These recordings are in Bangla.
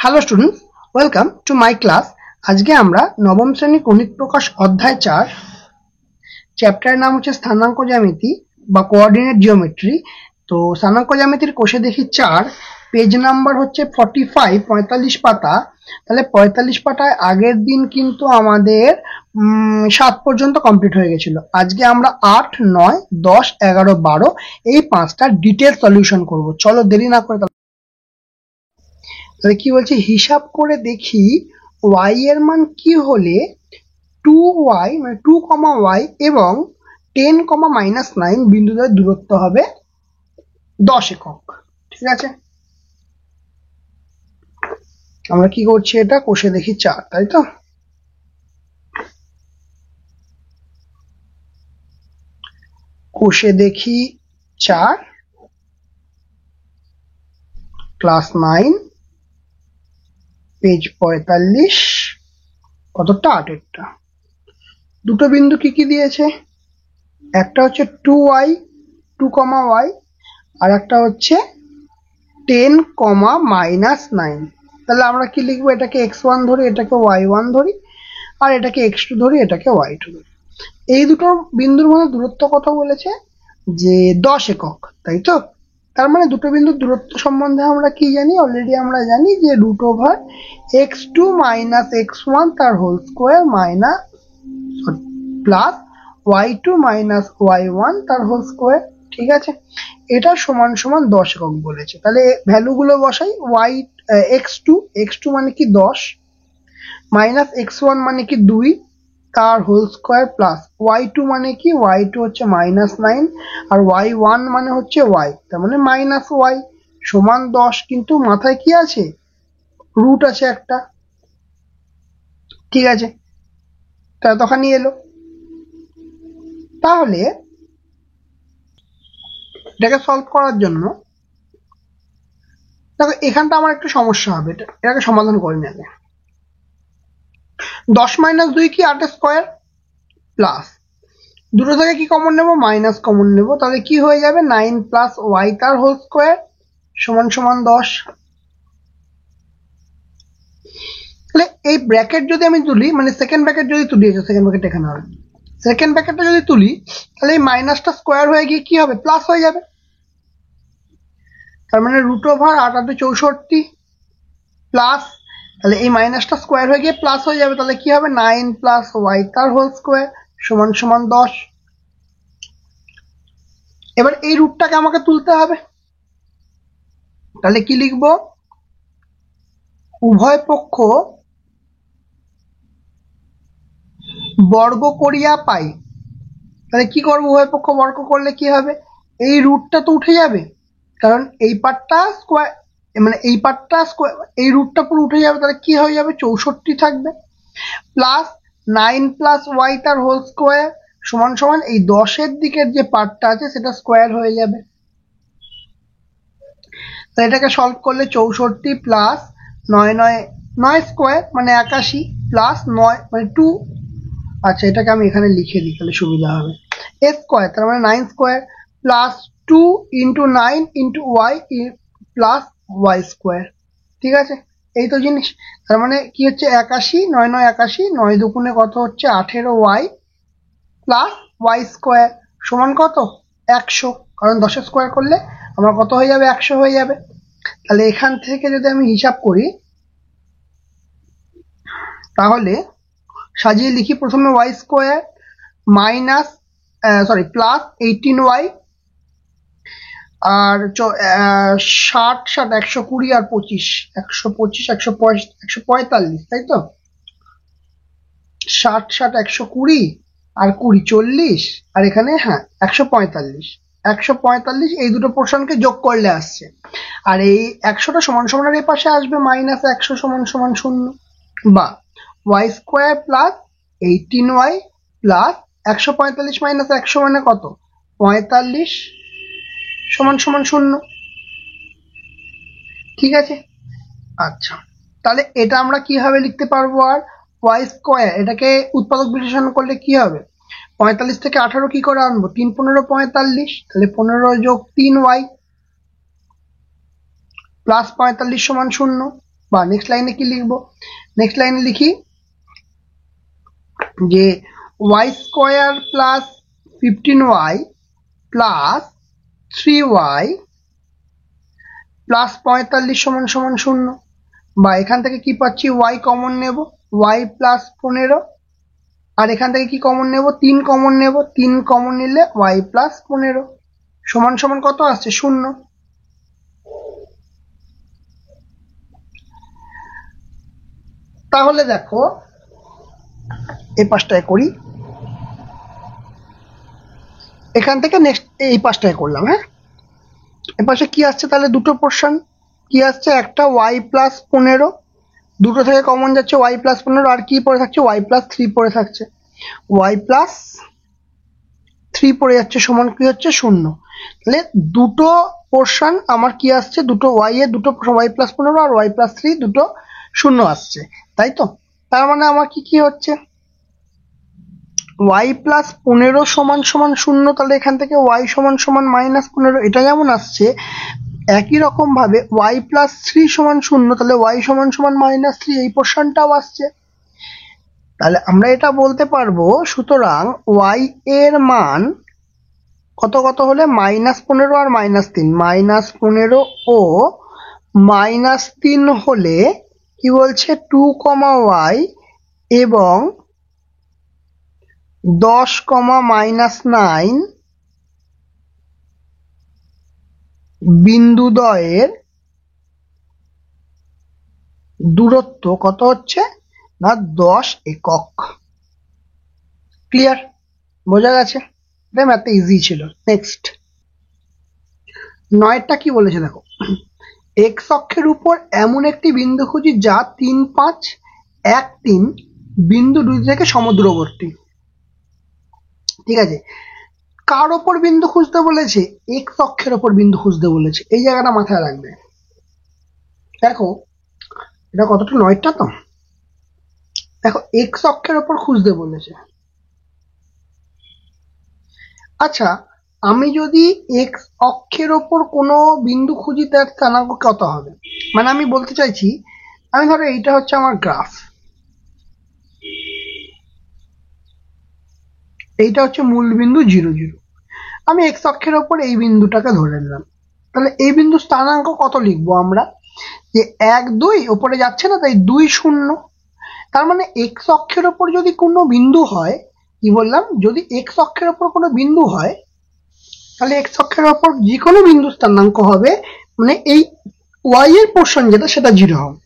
Hello students, welcome to my class. আজকে আমরা নবম শ্রেণী কণিক প্রকাশ অধ্যায় 4 চ্যাপ্টারের নাম হচ্ছে স্থানাঙ্ক জ্যামিতি বা কোঅর্ডিনেট জিওমেট্রি। তো স্থানাঙ্ক জ্যামিতির কোষে দেখি 4, পেজ নাম্বার হচ্ছে 45, 45 পাতা। তাহলে 45 পাতায় আগের দিন কিন্তু আমাদের 7 পর্যন্ত কমপ্লিট হয়ে গেছিল। আজকে আমরা 8, 9, 10, 11, 12 এই 5টা ডিটেল সলিউশন করব। চলো দেরি না করে তাহলে কি বলছে, হিসাব করে দেখি y এর মান কি হলে 2y মানে 2y এবং 10, -9 বিন্দুদের দূরত্ব হবে 10 একক। ঠিক আছে, আমরা কি করছি, এটা কোষে দেখি 4, তাই তো? কোষে দেখি 4 ক্লাস 9 পেজ 45, কতটা 8 এরটা। দুটো বিন্দু কি কি দিয়েছে, একটা হচ্ছে 2y আর একটা হচ্ছে 10, -9। তাহলে আমরা কি লিখবো, এটাকে x1 ধরি, এটাকে y1 ধরি, আর এটাকে x2 ধরি, এটাকে y2 ধরি। এই দুটো বিন্দুর মধ্যে দূরত্ব কত বলেছে, যে 10 একক, তাই তো? তার মানে দুটো বিন্দুর দূরত্ব সম্বন্ধে আমরা কি জানি, অলরেডি আমরা জানি যে √x2 - x1 তার whole square plus y2 - y1 তার হোল স্কোয়ার। ঠিক আছে, এটা সমান সমান 10 একক বলেছে। তাহলে ভ্যালুগুলো বসাই, x2 মানে কি 10, -x1 মানে কি 2 তার হোল স্কোয়ার, প্লাস y2 মানে কি, y2 হচ্ছে -9, আর y1 মানে হচ্ছে y, তার মানে -y সমান 10। কিন্তু মাথায় কি আছে, রুট আছে একটা। ঠিক আছে, তা তখনই এলো। তাহলে এটাকে সলভ করার জন্য দেখো, এখানটা আমার একটু সমস্যা হবে, এটাকে সমাধান করে নেবে। 10 - 2 কি 8 স্কোয়ার, প্লাস দুটো থেকে কি কমন নেব, মাইনাস কমন নেব। তাহলে কি হয়ে যাবে, 9 + y তার হোল স্কোয়ার সমান সমান 10। তাহলে এই ব্র্যাকেট যদি আমি তুলি, মানে সেকেন্ড ব্র্যাকেট যদি তুলি, সেকেন্ড ব্র্যাকেট এখানে হবে, সেকেন্ড ব্র্যাকেটটা যদি তুলি, তাহলে এই মাইনাসটা স্কোয়ার হয়ে গিয়ে কি হবে, প্লাস হয়ে যাবে। তার মানে √8 × 64 প্লাস, তাহলে এই মাইনাসটা স্কোয়ার হয়ে গিয়ে প্লাস হয়ে যাবে। তাহলে কি হবে, 9 + y তার হোল স্কোয়ার সমান সমান 10। এবার এই রুটটাকে আমাকে তুলতে হবে। তাহলে কি লিখবো, উভয় পক্ষ বর্গ করিয়া পাই। তাহলে কি করবো, উভয় পক্ষ বর্গ করলে কি হবে, এই রুটটা তো উঠে যাবে, কারণ এই পার্টটা স্কোয়ার, মানে এই পার্টটা স্কোয়ার, এই রুটটা পুরো উঠে যাবে। তাহলে কি হয়ে যাবে, 64 থাকবে, প্লাস 9 + y তার হোল স্কোয়ার সমান সমান এই 10-এর দিকের যে পার্টটা আছে সেটা স্কোয়ার হয়ে যাবে। তাহলে এটাকে সলভ করলে 64 প্লাস 9 স্কোয়ার মানে 81, প্লাস 9 মানে 2। আচ্ছা, এটাকে আমি এখানে লিখে দিই, তাহলে সুবিধা হবে। স্কোয়ার তার মানে 9 square plus 2 × 9 × y plus y square. ঠিক আছে, এই তো জিনিস। তার মানে কি হচ্ছে, 81, 9 9 81, 9 দুগুণে কত হচ্ছে 18y প্লাস y স্কোয়ার সমান কত, 100। কারণ 10 স্কোয়ার করলে আমার কত হয়ে যাবে, 100 হয়ে যাবে। তাহলে এখান থেকে যদি আমি হিসাব করি, তাহলে সাজিয়ে লিখি, প্রথমে y স্কোয়ার প্লাস 18y, আর 60 60 120 আর 25 125 145, তাই তো? 60 60 120 আর 20 40, আর এখানে 145 এই দুটো পোর্শনকে যোগ করলে আসছে। আর এই 100টা সমান সমান এই পাশে আসবে, -100 সমান সমান 0, বা y square plus 18y plus 145 - 100 মানে কত, 45 সমান সমান 0। ঠিক আছে, আচ্ছা, তাহলে এটা আমরা কিভাবে লিখতে পারবো, আর y স্কোয়ার এটাকে উৎপাদক বিশ্লেষণ করলে কি হবে, 45 থেকে 18 কি করে আনবো, 3 15 45, তাহলে 15 + 3y প্লাস 45 সমান 0। বা নেক্সট লাইনে কি লিখবো, নেক্সট লাইনে লিখি যে Y square plus 15y plus 3y plus 45 সমান সমান 0, বা এখান থেকে কি পাচ্ছি y কমন নেব, y প্লাস 15, আর এখান থেকে কি কমন নেব 3 কমন নেব, 3 কমন নিলে y প্লাস 15 সমান সমান কত আসছে 0। তাহলে দেখো এই পাশটায় করি, এখান থেকে নেক্সট এই পাশটায় করলাম। হ্যাঁ, এ পাশে কি আসছে তাহলে দুটো পোর্শন কি আসছে, একটা y প্লাস 15, দুটো থেকে কমন যাচ্ছে y প্লাস 15, আর কি পড়ে থাকছে y প্লাস 3 পড়ে থাকছে, y প্লাস 3 পড়ে যাচ্ছে সমান কি হচ্ছে 0। তাহলে দুটো পোর্শন আমার কি আসছে, দুটো y এর দুটো y প্লাস 15 আর y প্লাস 3 দুটো 0 আসছে, তাই তো। তার মানে আমার কি কি হচ্ছে y প্লাস 15 সমান সমান 0, তাহলে এখান থেকে y সমান সমান -15 এটা যেমন আসছে, একই রকম ভাবে y প্লাস 3 সমান 0, তাহলে y সমান সমান -3 এই পোর্শনটাও আসছে। তাহলে আমরা এটা বলতে পারবো, সুতরাং y এর মান কত কত হলে -15 আর -3, -15 ও -3 হলে কি বলছে 2, y এবং 10, -9 বিন্দুদ্বয়ের দূরত্ব কত হচ্ছে না 10 একক। ক্লিয়ার, বোঝা গেছে? এটা ম্যাথটা ইজি ছিল। নেক্সট 9টা কি বলেছে দেখো, এক্স অক্ষের উপর এমন একটি বিন্দু খুঁজি যা 3, 5, 1, 3 বিন্দু দুই থেকে সমদূরবর্তী। ঠিক আছে, কার ওপর বিন্দু খুঁজতে বলেছে, এক্স অক্ষের ওপর বিন্দু খুঁজতে বলেছে, এই জায়গাটা মাথায় রাখবে। দেখো এটা কতটা 9টা তো, দেখো এক্স অক্ষের ওপর খুঁজতে বলেছে। আচ্ছা, আমি যদি এক্স অক্ষের ওপর কোনো বিন্দু খুঁজি তার স্থানাঙ্ক কত হবে, মানে আমি বলতে চাইছি, আমি ধরো এইটা হচ্ছে আমার গ্রাফ, এইটা হচ্ছে মূল বিন্দু 0, 0, আমি এক্স অক্ষের ওপর এই বিন্দুটাকে ধরে নিলাম, তাহলে এই বিন্দু স্থানাঙ্ক কত লিখবো আমরা, যে 1, 2 ওপরে যাচ্ছে না, তাই 2, 0। তার মানে এক্স অক্ষের ওপর যদি কোনো বিন্দু হয়, কি বললাম, যদি এক্স অক্ষের ওপর কোনো বিন্দু হয়, তাহলে এক্স অক্ষের ওপর যে কোনো বিন্দু স্থানাঙ্ক হবে, মানে এই ওয়াই এর পোর্শন যেটা সেটা 0 হবে।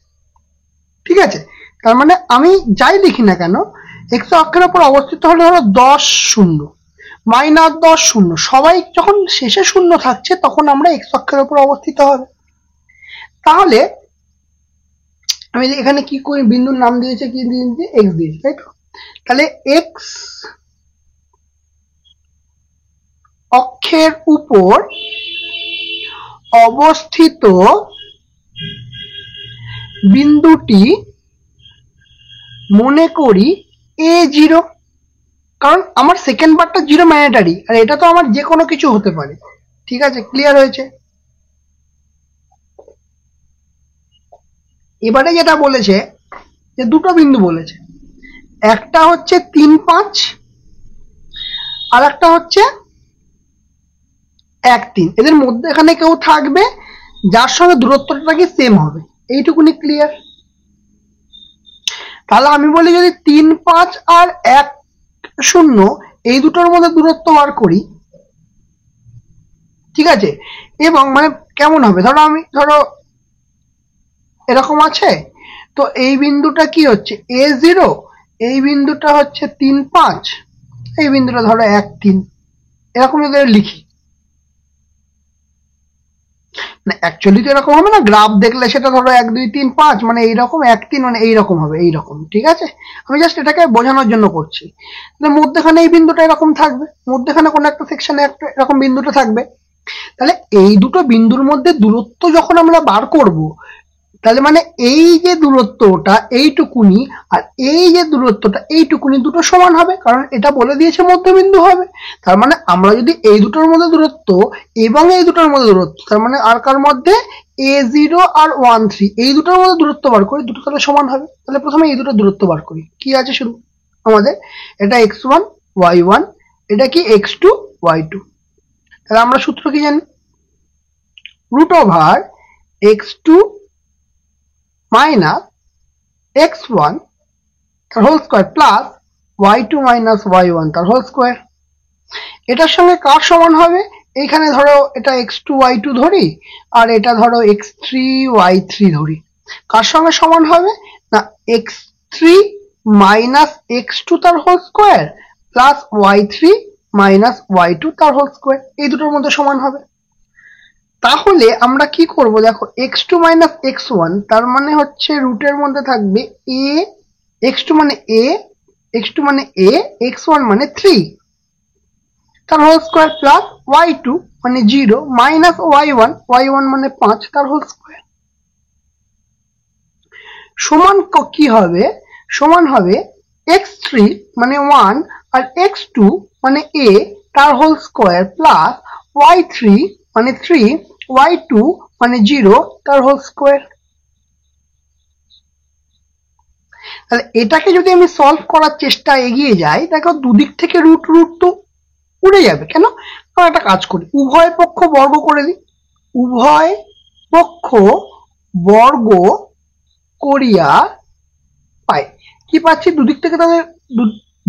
ঠিক আছে, তার মানে আমি যাই লিখি না কেন, এক্স অক্ষের ওপর অবস্থিত হলে হলো 10, 0, -10, 0, সবাই যখন শেষে 0 থাকছে তখন আমরা এক্স অক্ষের ওপর অবস্থিত হবে। তাহলে আমি এখানে কি করি, বিন্দুর নাম দিয়েছে কি দিয়েছে, এক্স দিয়েছে, তাই তো। তাহলে এক্স অক্ষের উপর অবস্থিত বিন্দুটি মনে করি A0, কারণ আমার সেকেন্ড পার্টটা 0 ম্যান্ডেটরি, আর এটা তো আমার যে কোনো কিছু হতে পারে। ঠিক আছে, ক্লিয়ার হয়েছে? এবারে যেটা বলেছে যে দুটো বিন্দু বলেছে, একটা হচ্ছে 3, 5 আর একটা হচ্ছে 1, 3, এদের মধ্যে এখানে কেউ থাকবে যার সঙ্গে দূরত্বটা কি সেম হবে, এইটুকুনি ক্লিয়ার। তাহলে আমি বলি যদি 3, 5 আর 1, 0 এই দুটোর মধ্যে দূরত্ব বার করি, ঠিক আছে, এবং মানে কেমন হবে, ধরো এরকম আছে, তো এই বিন্দুটা কি হচ্ছে A0, এই বিন্দুটা হচ্ছে 3, 5, এই বিন্দুটা ধরো 1, 3, এরকম যদি লিখি, অ্যাকচুয়ালি তো এরকম হবে না, গ্রাফ দেখলে সেটা ধরো 1, 2, 3, 5 মানে এইরকম, 1, 3 মানে এইরকম হবে, এইরকম। ঠিক আছে, আমি জাস্ট এটাকে বোঝানোর জন্য করছি। মধ্যখানে এই বিন্দুটা এরকম থাকবে, মধ্যখানে কোনো একটা সেকশনে একটা এরকম বিন্দুটা থাকবে, তাহলে এই দুটো বিন্দুর মধ্যে দূরত্ব যখন আমরা বার করব, তাহলে মানে এই যে দূরত্বটা এইটুকুনি আর এই যে দূরত্বটা এইটুকুনি দুটো সমান হবে, কারণ এটা বলে দিয়েছে মধ্যবিন্দু হবে। তার মানে আমরা যদি এই দুটোর মধ্যে দূরত্ব এবং এই দুটোর মধ্যে দূরত্ব, তার মানে আর কার মধ্যে, a0 আর 1 3 এই দুটোর মধ্যে দূরত্ব বার করি, দুটো তাহলে সমান হবে। তাহলে প্রথমে এই দুটো দূরত্ব বার করি। কি আছে শুরু আমাদের, এটা x1 y1, এটা কি x2 y2। তাহলে আমরা সূত্র কি জানি, √(x2 - x1) তার whole square plus y2 - y1 তার হোল স্কয়ার। এটার সঙ্গে কার সমান হবে, এইখানে ধরো এটা x2 y2 ধরি আর এটা ধরো x3 y3 ধরি, কার সঙ্গে সমান হবে না x3 - x2 তার whole square plus y3 - y2 তার হোল স্কয়ার, এই দুটোর মধ্যে সমান হবে। তাহলে আমরা কি করব, দেখো x2 - x1 তার মানে হচ্ছে রুটের মধ্যে থাকবে a, x2 মানে a, x2 মানে a, x1 মানে 3 তার হোল স্কয়ার প্লাস y2 মানে 0 মাইনাস y1, y1 মানে 5 তার হোল স্কয়ার। সমান কি হবে, সমান হবে x3 মানে 1 আর x2 মানে a তার হোল স্কয়ার প্লাস y3 মানে 3, y2 মানে 0 তার হোল স্কয়ার। তাহলে এটাকে যদি আমি সলভ করার চেষ্টা এগিয়ে যাই, দেখো দুদিক থেকে রুট তো উড়ে যাবে, কেন, কারণ একটা কাজ করি, উভয় পক্ষ বর্গ করে দিই, উভয় পক্ষ বর্গ করিয়া পাই কি পাচ্ছি, দুদিক থেকে তাদের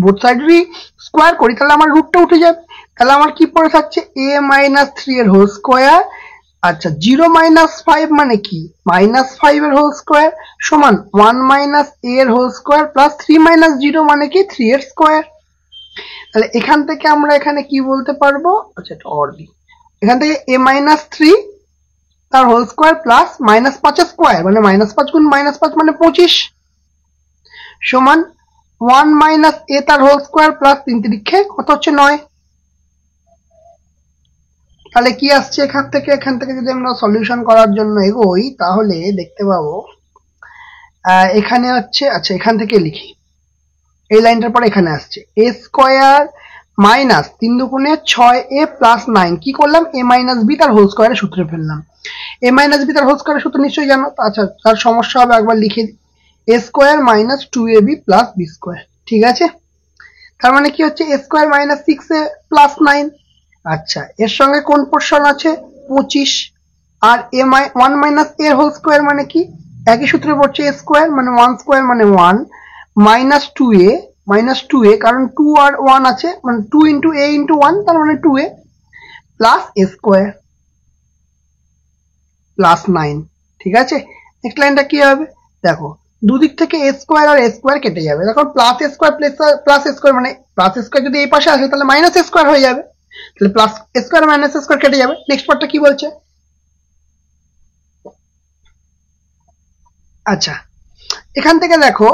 বোথ সাইডেরই স্কোয়ার করি, তাহলে আমার রুটটা উঠে যাবে। তাহলে আমার কি পড়ে থাকছে a - 3 এর হোল স্কোয়ার, আচ্ছা 0 - 5 মানে কি -5 এর হোল স্কোয়ার সমান 1 - a এর হোল স্কোয়ার প্লাস 3 - 0 মানে কি 3 এর স্কোয়ার। তাহলে এখান থেকে আমরা এখানে কি বলতে পারবো, আচ্ছা এটা অর দিই, এখান থেকে a - 3 তার হোল স্কোয়ার প্লাস -5 এর স্কোয়ার মানে -5 গুণ -5 মানে 25 সমান 1 - a তার হোল স্কোয়ার প্লাস 3 তিরিক্ষে কত হচ্ছে 9। তাহলে কি আসছে এখান থেকে যদি আমরা সলিউশন করার জন্য এগোই তাহলে দেখতে পাবো এখানে হচ্ছে, আচ্ছা এখান থেকে লিখি, এই লাইনটার পরে এখানে আসছে a স্কোয়ার মাইনাস 3 দুগুণে 6a প্লাস 9, কি করলাম a - b তার হোল স্কোয়ারের সূত্রে ফেললাম। a - b তার হোল স্কোয়ারের সূত্র নিশ্চয়ই জানো, আচ্ছা তার সমস্যা হবে একবার লিখে দিই, a square minus 2ab plus b square, ঠিক আছে। তার মানে কি হচ্ছে a square minus 6a plus 9, আচ্ছা এর সঙ্গে কোন পোর্শন আছে 25, আর a 1 - a হোল স্কোয়ার মানে কি একই সূত্রে পড়ছে a স্কোয়ার মানে 1 স্কোয়ার মানে 1 মাইনাস 2a কারণ 2 আর 1 আছে মানে 2 ইন্টু a ইন্টু 1 তার মানে 2a plus a square plus 9, ঠিক আছে। নেক্সট লাইনটা কি হবে, দেখো দুদিক থেকে a স্কোয়ার আর a স্কোয়ার কেটে যাবে, দেখো plus a square plus a square মানে প্লাস a স্কোয়ার যদি এই পাশে আসে তাহলে মাইনাস a স্কোয়ার হয়ে যাবে, তাহলে plus a square minus a square কেটে যাবে। নেক্সট পার্টটা কি বলছে, আচ্ছা এখান থেকে দেখো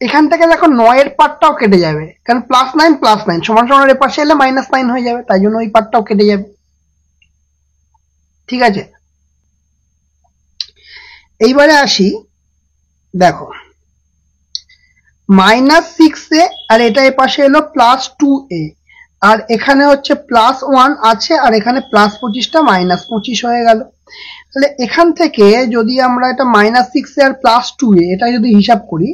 এখান থেকে দেখো 9 এর পার্টটাও কেটে যাবে, কারণ +9 সমান সমান এর পাশে এলে -9 হয়ে যাবে, তাই জন্য ওই পার্টটাও কেটে যাবে, ঠিক আছে। এইবারে আসি, দেখো -6a আর এটা এর পাশে এলো +2a আর এখানে হচ্ছে +1 আছে আর এখানে +25টা -25 হয়ে গেল। তাহলে এখান থেকে যদি আমরা এটা -6a আর +2a এটা যদি হিসাব করি,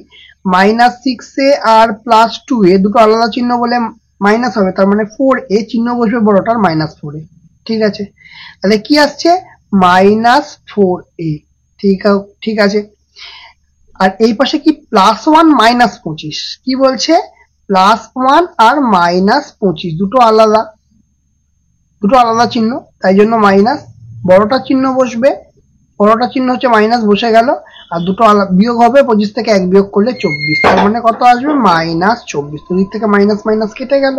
-6a আর +2a দুটো আলাদা চিহ্ন বলে মাইনাস হবে, তার মানে 4a চিহ্ন বসবে বড়টার -4a, ঠিক আছে। তাহলে কি আসছে -4a, ঠিক আছে। আর এই পাশে কি +1 -25, কি বলছে +1 আর -25 দুটো আলাদা চিহ্ন, তাই জন্য মাইনাস, বড়টা চিহ্ন বসবে, বড়টা চিহ্ন হচ্ছে মাইনাস বসে গেল, আর দুটো বিয়োগ হবে, 25 থেকে 1 বিয়োগ করলে 24, তার মানে কত আসবে -24, দুদিক থেকে মাইনাস মাইনাস কেটে গেল।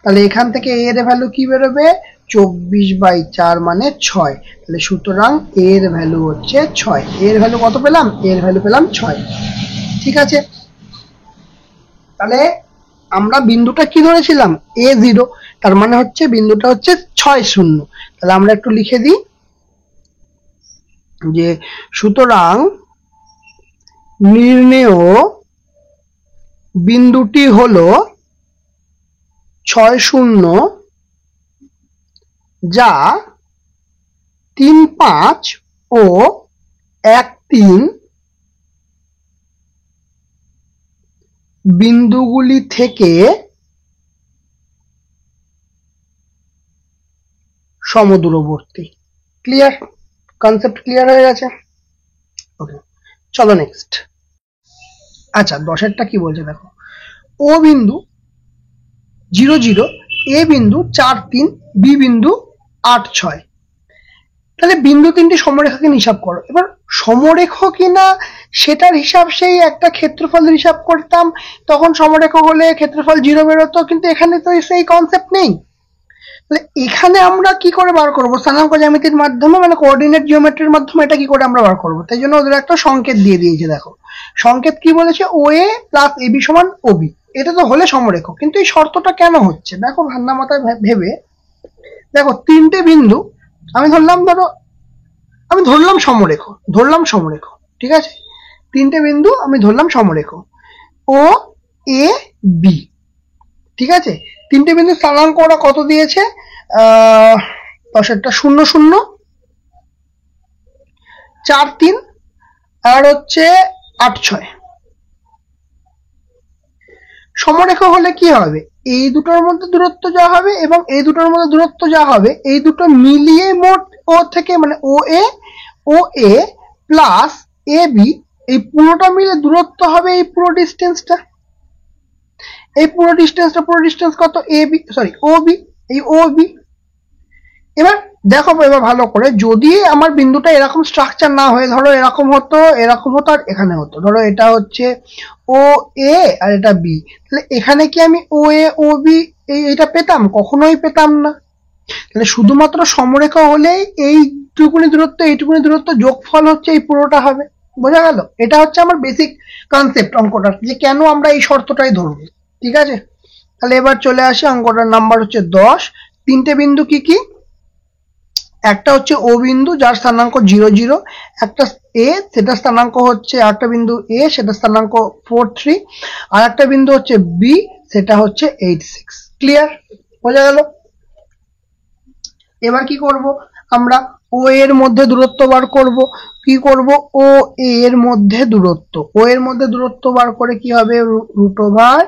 তাহলে এখান থেকে এর ভ্যালু কি বেরোবে 24/4 মানে 6, তাহলে সুতরাং এর ভ্যালু হচ্ছে 6, এর ভ্যালু কত পেলাম, এর ভ্যালু পেলাম 6, ঠিক আছে। তাহলে আমরা বিন্দুটা কি ধরেছিলাম a0, তার মানে হচ্ছে বিন্দুটা হচ্ছে 6 0, তাহলে আমরা একটু লিখে দিই যে সুতরাং নির্ণেয় বিন্দুটি হলো 6 0 যা 3, 5 ও 1, 3 বিন্দুগুলি থেকে সমদূরবর্তী। ক্লিয়ার? কনসেপ্ট ক্লিয়ার হয়ে গেছে? ওকে, চলো নেক্সট। আচ্ছা, 10এরটা কি বলছে দেখো। ও বিন্দু 0, 0, এ বিন্দু 4, 3, বি বিন্দু 8, 6। তাহলে বিন্দু তিনটি সমরেখাকে হিসাব করো। এবার সমরেখ কিনা সেটার হিসাব সেই একটা ক্ষেত্রফলের হিসাব করতাম, তখন সমরেখ হলে ক্ষেত্রফল 0 বেরোতো, কিন্তু এখানে তো সেই কনসেপ্ট নেই। তাহলে এখানে আমরা কি করে বার করবো? স্থানাঙ্ক জ্যামিতির মাধ্যমে, মানে কোঅর্ডিনেট জিওমেট্রির মাধ্যমে এটা কি করে আমরা বার করবো? তাই জন্য ওদের একটা সংকেত দিয়ে দিয়েছে। দেখো সংকেত কি বলেছে, ও এ প্লাস এ বি সমান ও বি। এটা তো হলে সমরেখ, কিন্তু এই শর্তটা কেন হচ্ছে দেখো ঠান্ডা মাথায় ভেবে দেখো। তিনটে বিন্দু আমি ধরলাম সমরেখ, ঠিক আছে? তিনটে বিন্দু আমি ধরলাম সমরেখ, ও এ বি, ঠিক আছে? তিনটে বিন্দু স্থানাঙ্ক ওরা কত দিয়েছে? 10এরটা 0, 0, 4, 3 আর হচ্ছে 8, 6। সমরেখা হলে কি হবে? এই দুটোর মধ্যে দূরত্ব যা হবে এবং এই দুটোর মধ্যে দূরত্ব যা হবে, এই দুটো মিলিয়ে মোট ও থেকে, মানে ও এ প্লাস এ বি, এই পুরোটা মিলে দূরত্ব হবে এই পুরো ডিস্টেন্সটা। পুরো ডিস্টেন্স কত? A B, sorry O B, এই ও বি। এবার দেখো এবার ভালো করে, যদি আমার বিন্দুটা এরকম স্ট্রাকচার না হয়ে, ধরো এরকম হতো আর এখানে হতো, ধরো এটা হচ্ছে ও এ আর এটা বি, তাহলে এখানে কি আমি ও এ ও বি এইটা পেতাম? কখনোই পেতাম না। তাহলে শুধুমাত্র সমরেখা হলে এইটুকুনি দূরত্ব যোগফল হচ্ছে এই পুরোটা হবে। বোঝা গেল? এটা হচ্ছে আমার বেসিক কনসেপ্ট অঙ্কটার, যে কেন আমরা এই শর্তটাই ধরবো। ঠিক আছে, তাহলে এবার চলে আসি, অঙ্কটার নাম্বার হচ্ছে 10। তিনটে বিন্দু কি কি? একটা হচ্ছে ও বিন্দু যার স্থানাঙ্ক 0, 0, একটা এ সেটা স্থানাঙ্ক হচ্ছে, একটা বিন্দু এ সেটা স্থানাঙ্ক 4, 3, আর একটা বিন্দু হচ্ছে বি সেটা হচ্ছে 8, 6। ক্লিয়ার? বোঝা গেল? এবার কি করব আমরা? ও এর মধ্যে দূরত্ব বার করব। কি করব? ও এর মধ্যে দূরত্ব বার করে কি হবে? √,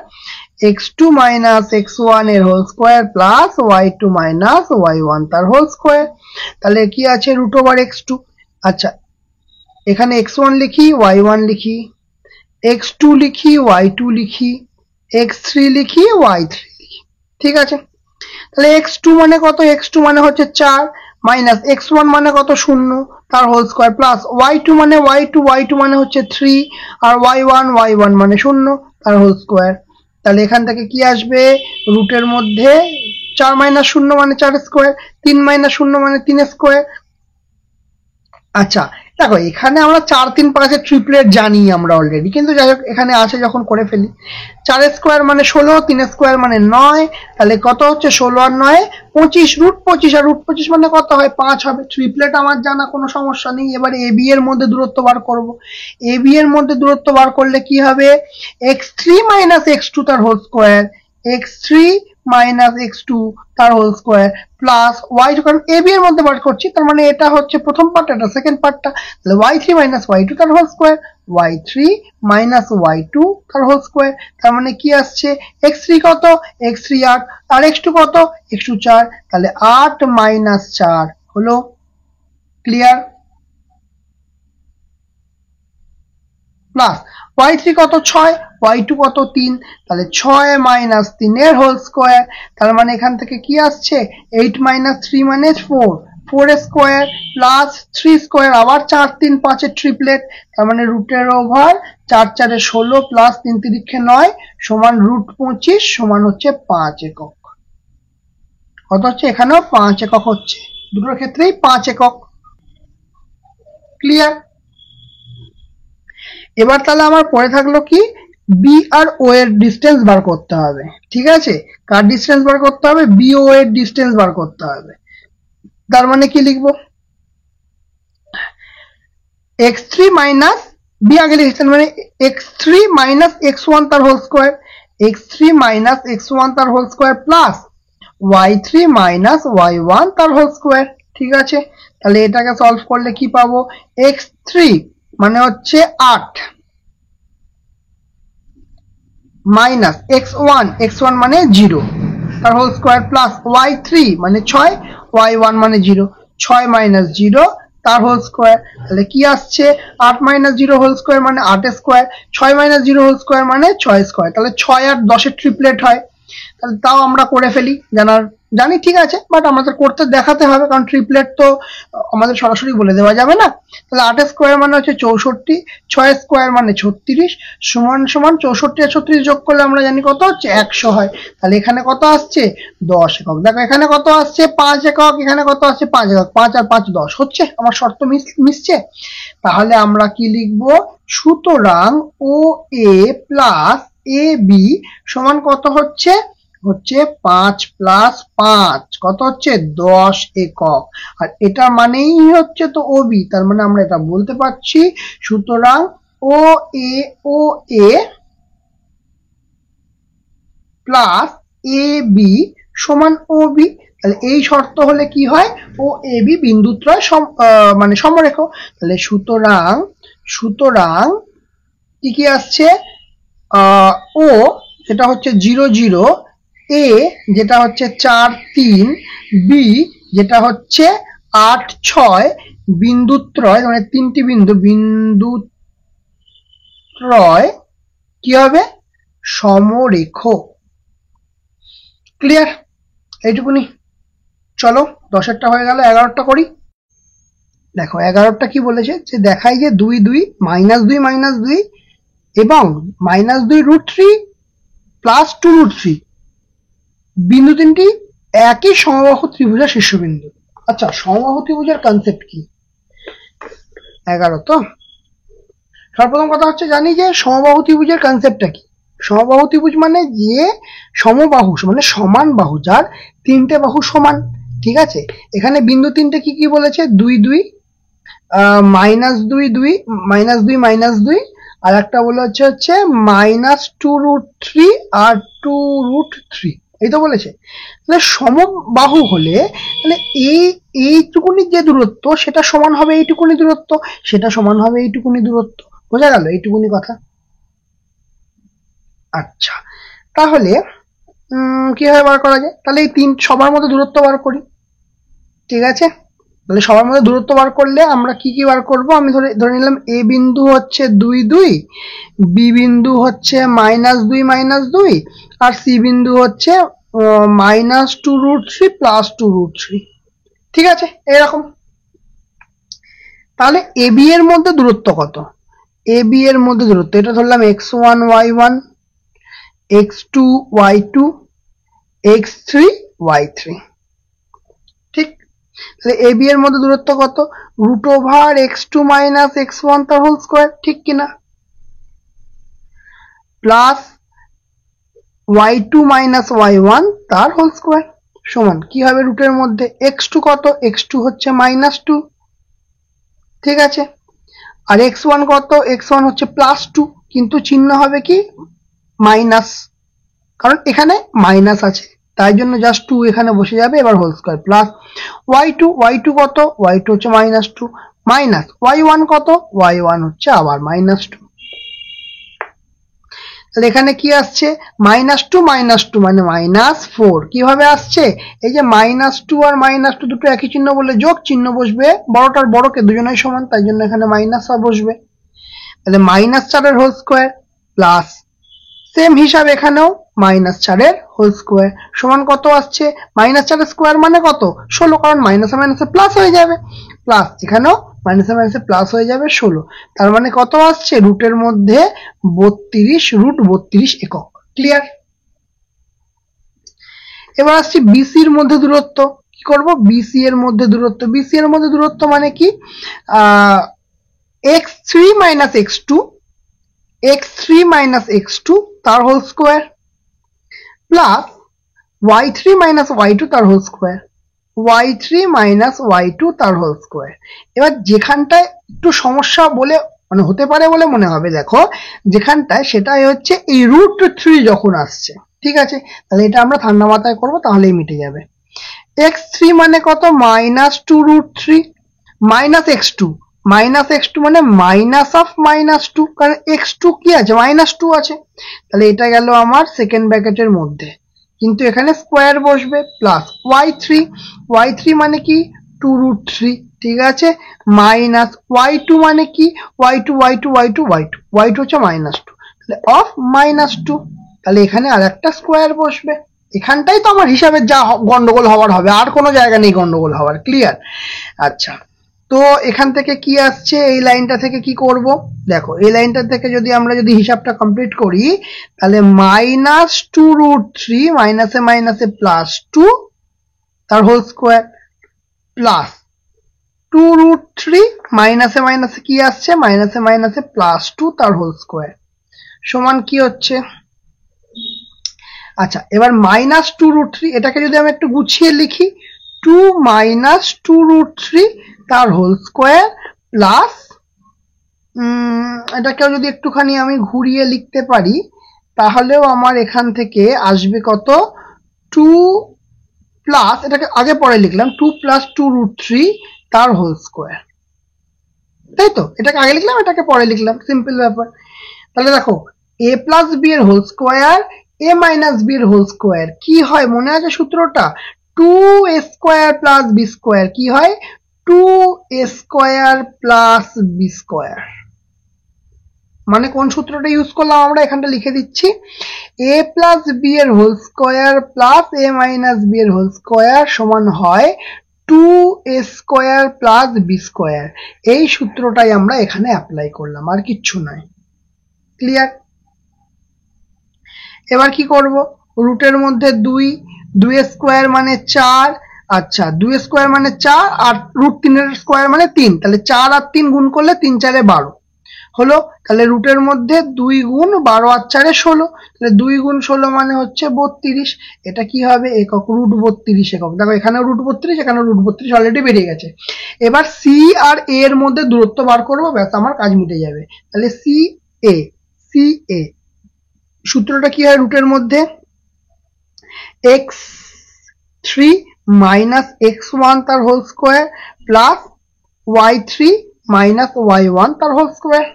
x2 minus x1 এর whole square plus y2 minus y1 তার হোল স্কোয়ার। তাহলে কি আছে? √x2। আচ্ছা, এখানে x1 লিখি, y1 লিখি, x2 লিখি, y2 লিখি, x3 লিখি, y3 লিখি। ঠিক আছে, তাহলে x2 মানে কত? x2 মানে হচ্ছে 4, মাইনাস x1 মানে কত? 0 তার হোল স্কোয়ার, প্লাস y2 মানে y2 মানে হচ্ছে 3, আর y1 মানে 0 তার হোল স্কোয়ার। তাহলে এখান থেকে কি আসবে? রুটের মধ্যে 4 - 0 মানে 4 স্কোয়ার, 3 - 0 মানে 3 স্কোয়ার। আচ্ছা দেখো, এখানে আমরা 4, 3, 5 এর ট্রিপলেট জানি আমরা অলরেডি, কিন্তু যাই হোক এখানে আছে যখন করে ফেলি। 4 স্কোয়ার মানে 16, 3 স্কোয়ার মানে 9, তাহলে কত হচ্ছে? 16 আর 9 25, √25, আর √25 মানে কত হয়? 5 হবে। ট্রিপলেট আমার জানা, কোনো সমস্যা নেই। এবার এ বি এর মধ্যে দূরত্ব বার করব। এ বি এর মধ্যে দূরত্ব বার করলে কি হবে? x3 - x2 তার হোল স্কোয়ার, x3 - x2 তার হোল স্কোয়ার, প্লাস y2, কারণ এ বি এর মধ্যে বার করছি, তার মানে এটা হচ্ছে প্রথম পার্ট, এটা সেকেন্ড পার্টটা। তাহলে y3 - y2 তার হোল স্কোয়ার, y3 - y2 তার হোল স্কোয়ার। তার মানে কি আসছে? x3 কত? x3 8, আর x2 কত? x2 4, তাহলে 8 - 4 হলো। ক্লিয়ার? প্লাস y3 কত? 6, y2 কত? 3, তাহলে 6 - 3 এর হোল স্কোয়ার। তার মানে এখান থেকে কি আসছে? 8 - 3 মানে 4 স্কোয়ার, প্লাস 3 স্কোয়ার, আবার 4, 3, 5 এর ট্রিপলেট। তার মানে রুটের ওভার 4, 4 16 প্লাস 3 3 9 সমান √25 সমান হচ্ছে 5 একক। কত হচ্ছে? এখানেও 5 একক হচ্ছে, দুটোর ক্ষেত্রেই 5 একক। ক্লিয়ার? এবার তাহলে আমার পরে থাকলো কি? বি আর ও এর ডিস্টেন্স বার করতে হবে। ঠিক আছে, কার ডিস্টেন্স বার করতে হবে? বি ও এর ডিস্টেন্স বার করতে হবে। তার মানে কি লিখবো? x3 মাইনাস বি আগে লিখছেন, মানে x3 - x1 তার হোল স্কোয়ার, x3 - x1 তার whole square, plus y3 - y1 তার হোল স্কোয়ার। ঠিক আছে, তাহলে এটাকে সলভ করলে কি পাবো, x3 মানে হচ্ছে 8 মাইনাস x1 মানে 0 তার হোল স্কোয়ার প্লাস y3 মানে 6 y1 মানে 0 6 মাইনাস 0 তার হোল স্কোয়ার, তাহলে কি আসছে 8 মাইনাস 0 হোল স্কোয়ার মানে 8 স্কোয়ার, 6 মাইনাস 0 হোল স্কোয়ার মানে 6 স্কোয়ার, তাহলে 6 আর 10 এর ট্রিপলেট হয়। তাহলে তাও আমরা করে ফেলি, জানি ঠিক আছে, বাট আমাদের করতে দেখাতে হবে, কারণ ট্রিপলেট তো আমাদের সরাসরি বলে দেওয়া যাবে না। তাহলে 8 স্কোয়ার মানে হচ্ছে 64, 6 স্কোয়ার মানে 36, সমান সমান 64 আর 36 যোগ করলে আমরা জানি কত হচ্ছে 100 হয়। তাহলে এখানে কত আসছে 10 একক। দেখো এখানে কত আসছে 5 একক, এখানে কত আসছে 5 একক, 5 আর 5 10 হচ্ছে, আমার শর্ত মিশছে। তাহলে আমরা কি লিখবো, সুতরাং ও এ প্লাস এ বি সমান কত হচ্ছে 5 প্লাস 5 কত হচ্ছে 10 একক। আর এটা মানেই হচ্ছে তো ওবি, তার মানে আমরা এটা বলতে পারছি, সুতরাং ও এ প্লাস এ বি সমান ওবি। তাহলে এই শর্ত হলে কি হয়, ও এ বি বিন্দুত্রয় মানে সমরেখ। তাহলে সুতরাং কি আসছে, ও যেটা হচ্ছে 0 0, এ যেটা হচ্ছে 4 3, বি যেটা হচ্ছে 8 6 বিন্দুত্রয় মানে 3টি বিন্দুত্রয় কি হবে, সমরেখ। ক্লিয়ার, এইটুকুনি। চলো 10টা হয়ে গেল, 11টা করি। দেখো 11টা কি বলেছে, যে দেখাই যে 2 2 -2 -2 এবং -2 √3 প্লাস 2 √3 বিন্দু তিনটি একই সমবাহু ত্রিভুজের শীর্ষবিন্দু। আচ্ছা, সমবাহু ত্রিভুজের কনসেপ্ট কি, 11 তো। সর্বপ্রথম কথা হচ্ছে জানি যে সমবাহু ত্রিভুজের কনসেপ্টটা কি। সমবাহু ত্রিভুজ মানে যে সমবাহু মানে সমান বাহু, যার 3টে বাহু সমান। ঠিক আছে, এখানে বিন্দু তিনটে কি কি বলেছে, 2 2 -2 2 -2 আর একটা বলে হচ্ছে -2 √3 আর 2 √3, এই তো বলেছে। তাহলে সমবাহু হলে তাহলে এইটুকুনি যে দূরত্ব সেটা সমান হবে এইটুকুনি দূরত্ব, সেটা সমান হবে এইটুকুনি দূরত্ব। বোঝা গেল এইটুকুনি কথা। আচ্ছা, তাহলে কিভাবে বার করা যায়, তাহলে এই সবার মধ্যে দূরত্ব বার করি। ঠিক আছে, তাহলে সবার মধ্যে দূরত্ব বার করলে আমরা কি বার করব, আমি ধরে নিলাম এ বিন্দু হচ্ছে 2 2, বি বিন্দু হচ্ছে -2 -2 আর সি বিন্দু হচ্ছে -2 √3 প্লাস 2 √3। ঠিক আছে, এরকম। তাহলে এ বি এর মধ্যে দূরত্ব কত, এ বি এর মধ্যে দূরত্ব এটা ধরলাম x1 y1, x2 y2, x3 y3। ঠিক, তাহলে এ বি এর মধ্যে দূরত্ব কত, √x2 - x1 তার হোল স্কয়ার, ঠিক কিনা, প্লাস y2 - y1 তার হোল স্কয়ার সমান কি হবে, রুটের মধ্যে x2 কত, x2 হচ্ছে -2। ঠিক আছে, আর x1 কত, x1 হচ্ছে +2, কিন্তু চিহ্ন হবে কি মাইনাস, কারণ এখানে মাইনাস আছে, তাই জন্য জাস্ট 2 এখানে বসে যাবে। এবার হোল স্কয়ার প্লাস y2 কত, y2 হচ্ছে -2 মাইনাস y1 কত, y1 হচ্ছে আবার -2। তাহলে এখানে কি আসছে, -2 -2 মানে -4। কিভাবে আসছে, এই যে -2 আর -2 দুটো একই চিহ্ন বলে যোগ চিহ্ন বসবে, বড়টার বড়কে দুজনেই সমান, তাই জন্য এখানে মাইনাস বসবে। তাহলে -4 এর হোল স্কয়ার প্লাস সেম হিসাব এখানেও -4 এর হোল স্কয়ার সমান কত আসছে, -4 এর স্কয়ার মানে কত 16, কারণ মাইনাসে মাইনাসে প্লাস হয়ে যাবে, প্লাস এখানেও মাইনাসে মাইনাসে প্লাস হয়ে যাবে 16। তার মানে কত আসছে, রুটের মধ্যে 32 √32 একক। ক্লিয়ার। এবার আসছে বিসি এর মধ্যে দূরত্ব। কি করব, বিসি এর মধ্যে দূরত্ব, বিসি এর মধ্যে দূরত্ব মানে কি, x3 - x2, x3 - x2 তার whole square plus y3 - y2 তার হোল স্কয়ার, y3 - y2 তার হোল স্কয়ার। এবার যেখানটায় একটু সমস্যা বলে মানে হতে পারে বলে মনে হবে, দেখো যেখানটায় সেটাই হচ্ছে এই √3 যখন আসছে। ঠিক আছে, তাহলে এটা আমরা ঠান্ডা মাথায় করবো, তাহলেই মিটে যাবে। x3 মানে কত -2√3 -x2 -x2 মানে মাইনাস অফ -2, কারণ x2 কি আছে -2 আছে, তাহলে এটা গেল আমার সেকেন্ড ব্র্যাকেটের মধ্যে, কিন্তু এখানে স্কোয়ার বসবে প্লাস y3 মানে কি 2√3, ঠিক আছে, মাইনাস y2 মানে কি y2 হচ্ছে -2, তাহলে অফ -2, তাহলে এখানে আর একটা স্কোয়ার বসবে। এখানটাই তো আমার হিসাবের যা গন্ডগোল হওয়ার হবে, আর কোনো জায়গা নেই গন্ডগোল হওয়ার, ক্লিয়ার? আচ্ছা, তো এখান থেকে কি আসছে, এই লাইনটা থেকে কি করব, দেখো এই লাইনটা থেকে যদি আমরা হিসাবটা কমপ্লিট করি, তাহলে -2√3 মাইনাসে মাইনাসে +2 তার হোল স্কোয়ার প্লাস 2√3 মাইনাসে মাইনাসে কি আসছে মাইনাসে মাইনাসে +2 তার হোল স্কোয়ার সমান কি হচ্ছে। আচ্ছা, এবার -2√3 এটাকে যদি আমি একটু গুছিয়ে লিখি, 2 - 2√3 তার হোল স্কোয়ার প্লাস, এটাকেও যদি একটুখানি আমি ঘুরিয়ে লিখতে পারি, তাহলেও আমার এখান থেকে আসবে কত 2 প্লাস, এটাকে আগে পরে লিখলাম 2 + 2√3 তার হোল স্কোয়ার, তাই তো? এটাকে আগে লিখলাম, এটাকে পরে লিখলাম, সিম্পল ব্যাপার। তাহলে দেখো a প্লাস বি এর whole square a minus B এর হোল স্কোয়ার কি হয়, মনে আছে সূত্রটা? 2a square plus B square কি হয়, 2a square plus B square. মানে কোন সূত্রটা ইউজ করলাম আমরা, এখানটা লিখে দিচ্ছি, a প্লাস বি এর whole square plus a minus B এর হোল স্কোয়ার সমান হয় 2a square plus B square. এই সূত্রটাই আমরা এখানে অ্যাপ্লাই করলাম, আর কিচ্ছু নয়, ক্লিয়ার? এবার কি করব, রুটের মধ্যে 2 স্কোয়ার মানে 4, আচ্ছা 2 স্কোয়ার মানে 4 আর √3 এর স্কোয়ার মানে 3, তাহলে 4 আর 3 গুণ করলে 3 × 4 = 12 হলো, তাহলে রুটের মধ্যে 2 গুণ 12 আর 4 = 16, তাহলে 2 গুণ 16 মানে হচ্ছে 32, এটা কি হবে একক, √32 একক। দেখো এখানেও √32, এখানেও √32 অলরেডি বেরিয়ে গেছে। এবার সি আর এ এর মধ্যে দূরত্ব বার করবো, ব্যাস আমার কাজ মিটে যাবে। তাহলে সি এ সূত্রটা কি হয়, রুটের মধ্যে x3 মাইনাস x1 তার whole square plus y3 minus y1 তার হোল স্কোয়ার,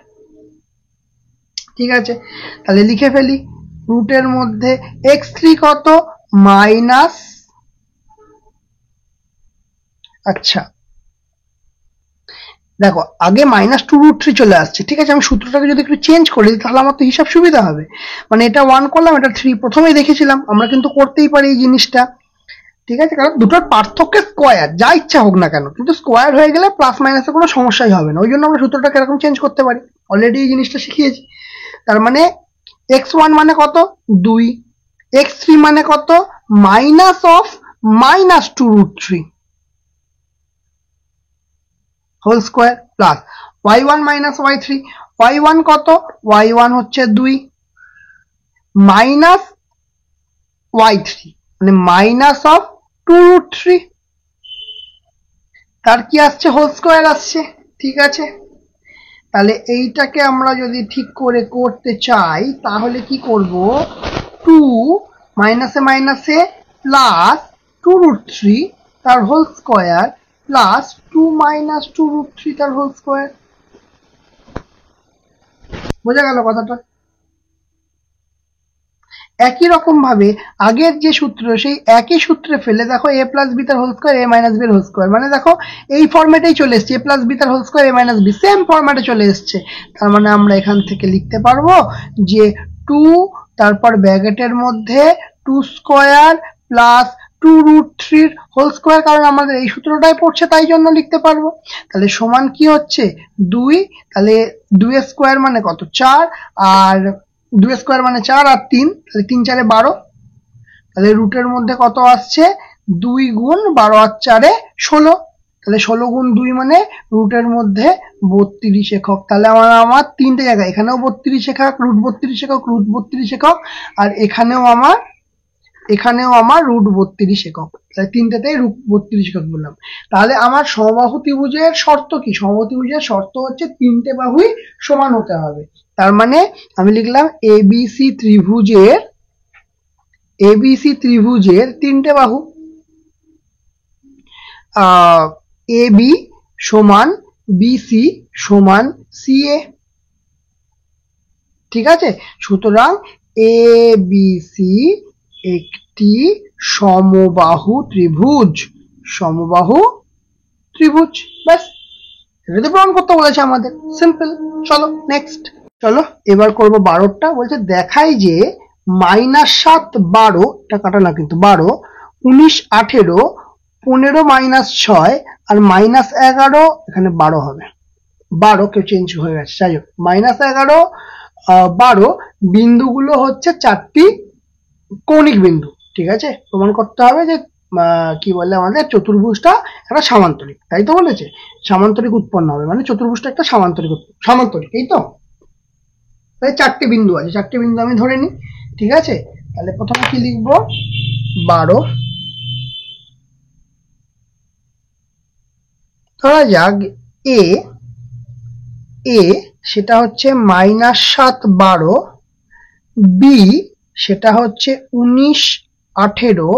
ঠিক আছে? তাহলে লিখে ফেলি, রুটের মধ্যে x3 কত মাইনাস, আচ্ছা দেখো আগে -2√3 চলে আসছে, ঠিক আছে, আমি সূত্রটাকে যদি একটু চেঞ্জ করি তাহলে আমার তো হিসাব সুবিধা হবে। মানে এটা 1 করলাম, এটা 3 প্রথমেই দেখেছিলাম, আমরা কিন্তু করতেই পারি এই জিনিসটা, ঠিক আছে, কারণ দুটোর পার্থক্য স্কোয়ার, যা ইচ্ছা হোক না কেন, কিন্তু স্কোয়ার হয়ে গেলে প্লাস মাইনাসে কোনো সমস্যাই হবে না, ওই জন্য আমরা সূত্রটাকে এরকম চেঞ্জ করতে পারি, অলরেডি এই জিনিসটা শিখিয়েছি। তার মানে x1 মানে কত 2, x3 মানে কত minus of -2√3 whole square plus y1 minus y3, y1 কত, y1 হচ্ছে 2 মাইনাস y3 মানে মাইনাস অফ 2√3, তার কি আসছে হোল স্কোয়ার আসছে, ঠিক আছে। তাহলে এইটাকে আমরা যদি ঠিক করে করতে চাই তাহলে কি করব, 2 মাইনাসে মাইনাসে প্লাস 2√3 তার হোল স্কোয়ার প্লাস 2 মাইনাস 2√3 তার হোল স্কোয়ার। বোঝা গেল কথাটা? একই রকম ভাবে আগের যে সূত্র সেই একই সূত্রে ফেলে দেখো a প্লাস বি তার whole square a minus B এর হোল স্কোয়ার, মানে দেখো এই ফরম্যাটেই চলে এসছে, a প্লাস বি তার whole square a minus B same ফরম্যাটে চলে এসছে। তার মানে আমরা এখান থেকে লিখতে পারবো যে 2 তারপর ব্র্যাকেটের মধ্যে 2 স্কোয়ার প্লাস 2√3 হোল স্কোয়ার, কারণ আমাদের এই সূত্রটাই পড়ছে তাই জন্য লিখতে পারবো। তাহলে সমান কি হচ্ছে 2, তাহলে 2 স্কোয়ার মানে কত 4, আর 2 স্কোয়ার মানে 4 আর 3, তাহলে 3 × 4 = 12, তাহলে রুটের মধ্যে কত আসছে 2 গুণ 12 আর 4 = 16, তাহলে 16 গুণ 2 মানে রুটের মধ্যে 32 একক। তাহলে আমার তিনটে জায়গায়, এখানেও 32 একক, √32 একক, √32 একক, আর এখানেও আমার √32 একক, তাহলে তিনটেতেই √32 একক বললাম। তাহলে আমার সমবাহু ত্রিভুজের শর্ত কি, সমবাহু ত্রিভুজের শর্ত হচ্ছে তিনটে বাহুই সমান হতে হবে। তার মানে আমি লিখলাম এবিসি ত্রিভুজের তিনটে বাহু, এ বি সমান বিসি সমান সিএ। ঠিক আছে, সুতরাং এ বি সি একটি সমবাহু ত্রিভুজ। সমবাহু ত্রিভুজ, ব্যাস এটা প্রমাণ করতে বলেছে আমাদের, সিম্পল। চলো নেক্সট। চলো এবার করব 12টা। বলছে দেখাই যে -7 12, এটা কাটা না কিন্তু, 12 19 18 15 -6 আর -11, এখানে 12 হবে, 12 কেউ চেঞ্জ হয়ে গেছে, যাই হোক, -11 12 বিন্দুগুলো হচ্ছে 4টি কৌণিক বিন্দু। ঠিক আছে, প্রমাণ করতে হবে যে কি বলে আমাদের চতুর্ভুজটা একটা সামান্তরিক, তাই তো বলেছে, সামান্তরিক উৎপন্ন হবে, মানে চতুর্ভুজটা একটা সামান্তরিক, সামান্তরিক, এই তো। তাই 4টি বিন্দু আছে, 4টি বিন্দু আমি ধরে নিই। ঠিক আছে, তাহলে প্রথমে কি লিখবো, 12 ধরা যাক এ সেটা হচ্ছে -7 12, বি সেটা হচ্ছে 19 18,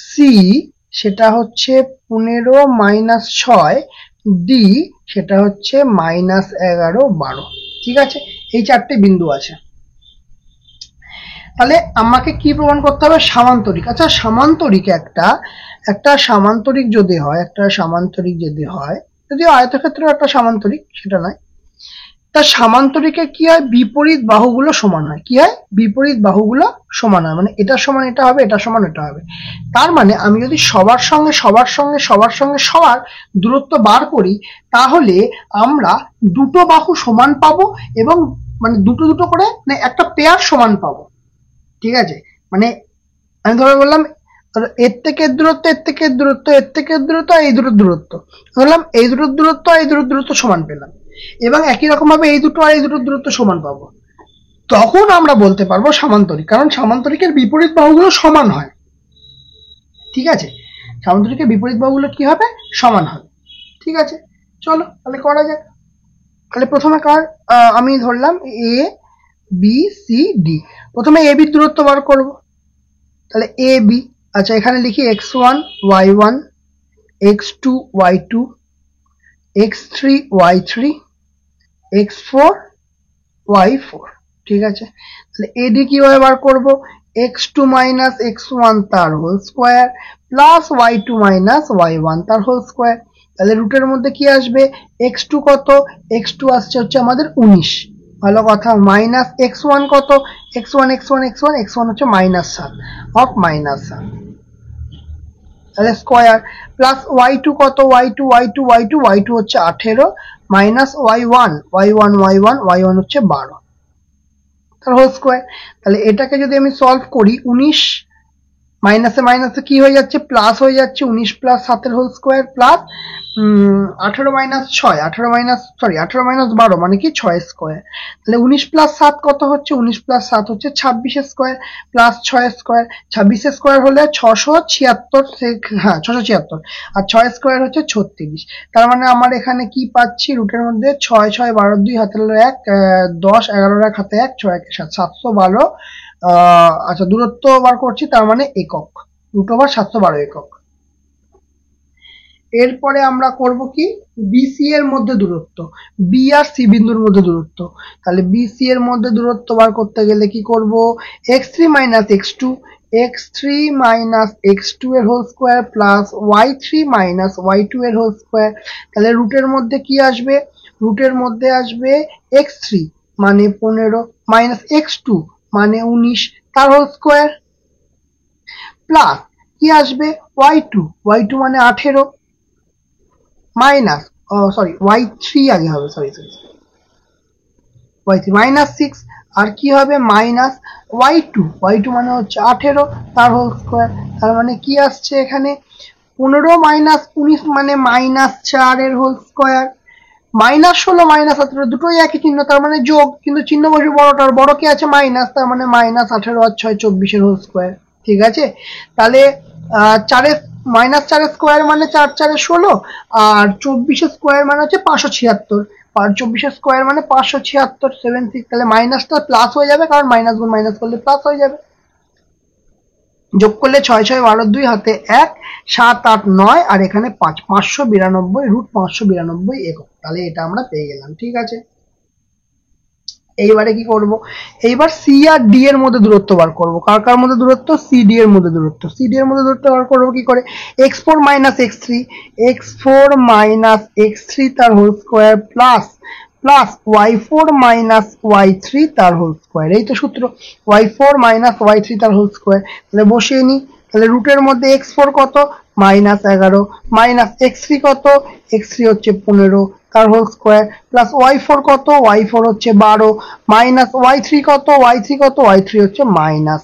সি সেটা হচ্ছে 15 -6, ডি সেটা হচ্ছে -11 12। ঠিক আছে, এই 4টি বিন্দু আছে। তাহলে আমাকে কি প্রমাণ করতে হবে, সামান্তরিক। আচ্ছা, সামান্তরিক একটা সামান্তরিক যদি হয়, যদিও আয়তক্ষেত্রের একটা সামান্তরিক, সেটা নয়, তা সামান্তরিকে কি হয়, বিপরীত বাহুগুলো সমান হয়। কি হয়, বিপরীত বাহুগুলো সমান হয়, মানে এটা সমান এটা হবে, এটা সমান এটা হবে। তার মানে আমি যদি সবার সঙ্গে দূরত্ব বার করি, তাহলে আমরা দুটো বাহু সমান পাবো, এবং মানে দুটো করে, মানে একটা পেয়ার সমান পাবো। ঠিক আছে, মানে আমি ধরে বললাম এর থেকে দূরত্ব, এর থেকে দূরত্ব, এর থেকে দূরত্ব, এই দুটোর দূরত্ব ধরলাম, এই দুটোর দূরত্ব এই দুটোর দূরত্ব সমান পেলাম, এবং একই রকম ভাবে এই দুটো আর এই দুটোর দূরত্ব সমান পাবো, তখন আমরা বলতে পারবো সামান্তরিক, কারণ সামান্তরিকের বিপরীত বাহুগুলো সমান হয়। ঠিক আছে, সামান্তরিকের বিপরীত বাহুগুলো কি হবে, সমান হবে। ঠিক আছে, চলো তাহলে করা যাক। তাহলে প্রথমে আমি ধরলাম এ বি সি ডি। প্রথমে এ বি দূরত্ব বার করব, তাহলে এ বি, আচ্ছা এখানে লিখি x1 y1, x2 y2, x3 y3, x4 y4। ঠিক আছে, তাহলে এডি কিভাবে বার করব, x2 মাইনাস x1 তার whole square plus y2 minus y1 তার হোল স্কোয়ার। তাহলে রুটের মধ্যে কি আসবে, x2 কত, x2 আসছে হচ্ছে আমাদের 19, ভালো কথা, মাইনাস x1 কত, x1 হচ্ছে -7 অফ -7, তাহলে স্কোয়ার, প্লাস y2 কত, y2 হচ্ছে 18, মাইনাস y1 হচ্ছে 12 তার হোল স্কোয়ার। তাহলে এটাকে যদি আমি সলভ করি, 19 মাইনাসে কি হয়ে যাচ্ছে, প্লাস হয়ে যাচ্ছে, 19 plus 7 whole square plus 18 minus 12 মানে কি 6 স্কোয়ার। তাহলে 19 প্লাস 7 কত হচ্ছে, 19 প্লাস 7 হচ্ছে 26 স্কোয়ার প্লাস 6 স্কোয়ার, 26 স্কোয়ার হলে 676, হ্যাঁ 676, আর 6 স্কোয়ার হচ্ছে 36। তার মানে আমার এখানে কি পাচ্ছি, রুটের মধ্যে 6 6 12 2 হাতে 1, 10 11 1 হাতে 1, 6 1 7, 712। আচ্ছা দূরত্ব বার করছি, তার মানে একক, √712 একক। এরপরে আমরা করব কি, বিসি এর মধ্যে দূরত্ব, বি আর সি বিন্দুর মধ্যে দূরত্ব। তাহলে বিসি এর মধ্যে দূরত্ব বার করতে গেলে কি করব, x3 মাইনাস x2 এর whole square plus y3 minus y2 এর হোল স্কোয়ার। তাহলে রুটের মধ্যে কি আসবে, রুটের মধ্যে আসবে x3 মানে 15 মাইনাস x2 মানে 19 তার হোল স্কোয়ার, প্লাস কি আসবে y2 মানে 18 মাইনাস y3 আগে হবে, y3 মাইনাস 6, আর কি হবে মাইনাস y2 মানে হচ্ছে 18 তার হোল স্কোয়ার। তার মানে কি আসছে এখানে, 15 মাইনাস 19 মানে -4 এর হোল স্কোয়ার, -16 -18 দুটোই একই চিহ্ন, তার মানে যোগ, কিন্তু চিহ্ন বসে বড়টার, বড় কি আছে মাইনাস, তার মানে -18 আর 6 24 এর হোল স্কোয়ার। ঠিক আছে, তাহলে 4 স্কোয়ার মানে 4 4 16, আর 24 স্কোয়ার মানে হচ্ছে 576, আর 24 স্কোয়ার মানে 576 76, তাহলে মাইনাসটা প্লাস হয়ে যাবে, কারণ মাইনাস গুণ মাইনাস করলে প্লাস হয়ে যাবে। যোগ করলে 6 6 12 2 হাতে 1 7 8 9 আর এখানে 5 592 রুট 592 একক। তাহলে এটা আমরা পেয়ে গেলাম। ঠিক আছে, এইবারে কি করব, এইবার সি আর ডি এর মধ্যে দূরত্ব বার করব। কার কার মধ্যে দূরত্ব? সি ডি এর মধ্যে দূরত্ব। সি ডি এর মধ্যে দূরত্ব বার করব কি করে? x4 minus x3, x4 minus x3 তার whole square plus plus y4 minus y3 তার হোল স্কয়ার। এই তো সূত্র, y4 মাইনাস y3 তার হোল স্কয়ার। তাহলে বসিয়ে নি। তাহলে রুটের মধ্যে x4 কত? -11 মাইনাস x3 কত? x3 হচ্ছে 15 তার হোল স্কয়ার প্লাস y4 কত? y4 হচ্ছে 12 মাইনাস y3 কত? y3 কত? y3 হচ্ছে -6।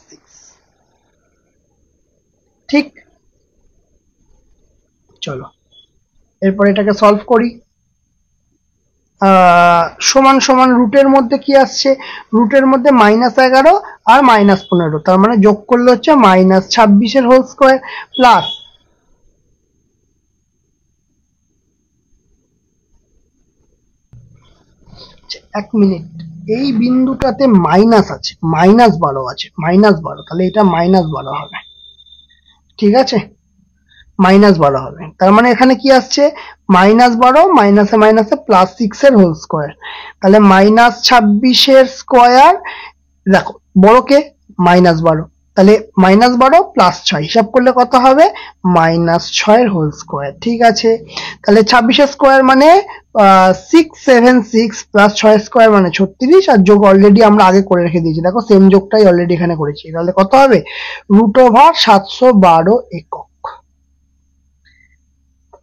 ঠিক, চলো এরপর এটাকে সলভ করি। সমান সমান রুটের মধ্যে কি আসছে? রুটের মধ্যে -11 আর -15, তার মানে যোগ করলে হচ্ছে -26 এর হোল স্কয়ার প্লাস 1 মিনিট, এই বিন্দুটাতে মাইনাস আছে, -12 আছে, -12, তাহলে এটা -12 হবে। ঠিক আছে, -12 হবে। তার মানে এখানে কি আসছে? -12 মাইনাসে মাইনাসে +6 এর হোল স্কয়ার। তাহলে -26 এর স্কয়ার, দেখো বড়কে -12, তাহলে -12 +6 হিসাব করলে কত হবে? -6 এর হোল স্কয়ার। ঠিক আছে, তাহলে 26 এর স্কয়ার মানে 676 প্লাস 6 স্কয়ার মানে 36, আর যোগ অলরেডি আমরা আগে করে রেখে দিয়েছি, দেখো সেম যোগটাই অলরেডি এখানে করেছি। তাহলে কত হবে? √712 একক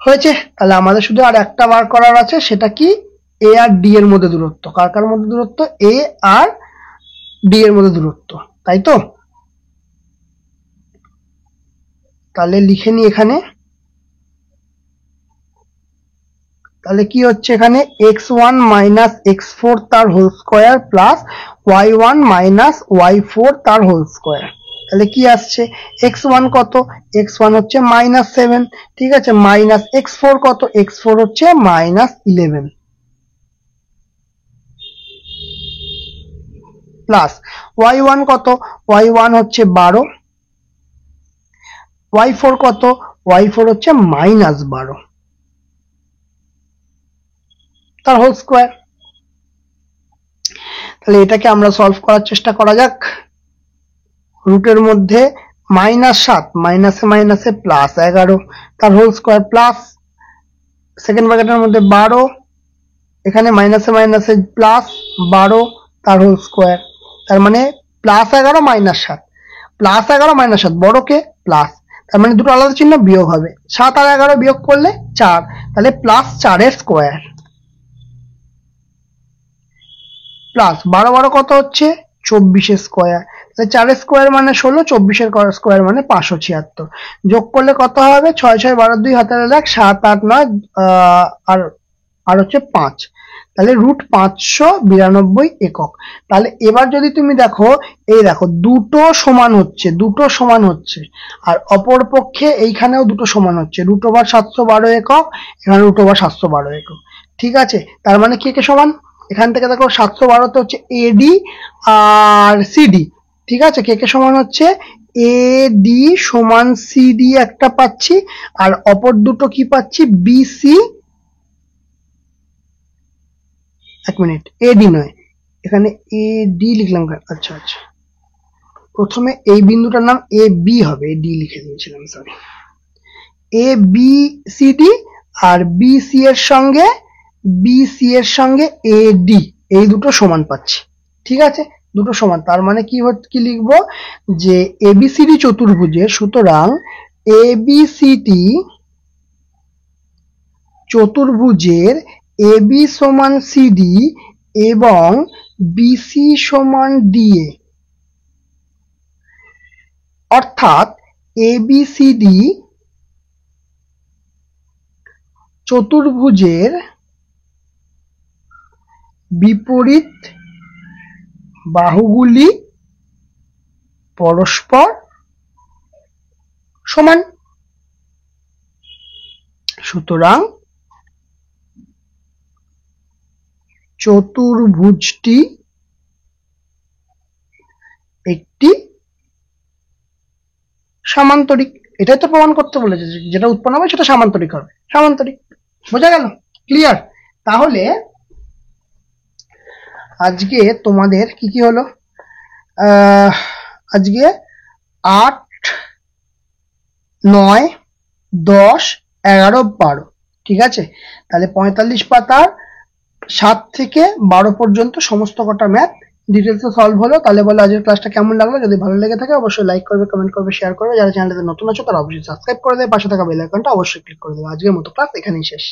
হয়েছে। তাহলে আমাদের শুধু আর একটা বার করার আছে, সেটা কি? এ আর ডি এর মধ্যে দূরত্ব। কার কার মধ্যে দূরত্ব? এ আর ডি এর মধ্যে দূরত্ব, তাই তো? তাহলে লিখে নি এখানে। তাহলে কি হচ্ছে এখানে? x1 মাইনাস x4 তার whole square plus y1 minus y4 তার হোল স্কয়ার। তাহলে কি আসছে? x1 কত? x1 হচ্ছে -7, ঠিক আছে, মাইনাস x4 কত? x4 হচ্ছে -11 প্লাস y1 কত? y1 হচ্ছে 12, y4 কত? y4 হচ্ছে -12 তার হোল স্কয়ার। তাহলে এটাকে আমরা সলভ করার চেষ্টা করা যাক। রুটের মধ্যে -7 মাইনাসে মাইনাসে +11 তার হোল স্কয়ার প্লাস সেকেন্ড ব্র্যাকেটের মধ্যে 12, এখানে মাইনাসে মাইনাসে +12 তার হোল স্কয়ার। তার মানে +11 -7, +11 -7 বড়কে প্লাস, তার মানে দুটো আলাদা চিহ্ন বিয়োগ হবে। 7 আর 11 বিয়োগ করলে 4, তাহলে +4 এর স্কয়ার প্লাস 12 12 কত হচ্ছে? 24 এর স্কয়ার। তাহলে 4 এর স্কয়ার মানে 16, 24 এর স্কয়ার মানে 576। যোগ করলে কত হবে? 6 6 12 2 হাতে 1 7 8 9 আর আর হচ্ছে 5, তাহলে √592 একক। তাহলে এবার যদি তুমি দেখো, এই দেখো দুটো সমান হচ্ছে, দুটো সমান হচ্ছে, আর অপর পক্ষে এইখানেও দুটো সমান হচ্ছে, √712 একক, এখানে √712 একক। ঠিক আছে, তার মানে কি কে সমান? এখান থেকে দেখো 712 তে হচ্ছে এডি আর সিডি। ঠিক আছে, কে কে সমান হচ্ছে? এডি সমান সিডি একটা পাচ্ছি, আর অপর দুটো কি পাচ্ছি? বিসি, 1 মিনিট, এডি নয়, এখানে এডি লিখলাম, আচ্ছা আচ্ছা, প্রথমে এই বিন্দুটার নাম এ বি হবে, ডি লিখে দিয়েছিলাম, sorry. A B C D R BC এর সঙ্গে এডি, এই দুটো সমান পাচ্ছি। ঠিক আছে, দুটো সমান, তার মানে কি লিখবো? যে এবিসিডি চতুর্ভুজের, সুতরাং এবিসিডি চতুর্ভুজের এবি সমান সিডি এবং বিসি সমান ডিএ, অর্থাৎ এবিসিডি চতুর্ভুজের বিপরীত বাহুগুলি পরস্পর সমান। সুতরাং চতুর্ভুজটি একটি সামান্তরিক। এটাই তো প্রমাণ করতে বলেছে, যেটা উৎপন্ন হবে সেটা সামান্তরিক হবে, সামান্তরিক। বোঝা গেল? ক্লিয়ার? তাহলে আজকে তোমাদের কি কি হলো? আজকে 8, 9, 10, 11, 12, ঠিক আছে? তাহলে 45 পাতার 7 থেকে 12 পর্যন্ত সমস্ত কটা ম্যাথ ডিটেলসে সলভ হলো। তাহলে বলো আজকের ক্লাসটা কেমন লাগলো? যদি ভালো লেগে থাকে অবশ্যই লাইক করবে, কমেন্ট করবে, শেয়ার করবে। যারা চ্যানেলটাতে নতুন আছো তারা অবশ্যই সাবস্ক্রাইব করে দেবে, পাশে থাকা বেল আইকনটা অবশ্যই ক্লিক করে দেবে। আজকের মতো ক্লাস এখানেই শেষ।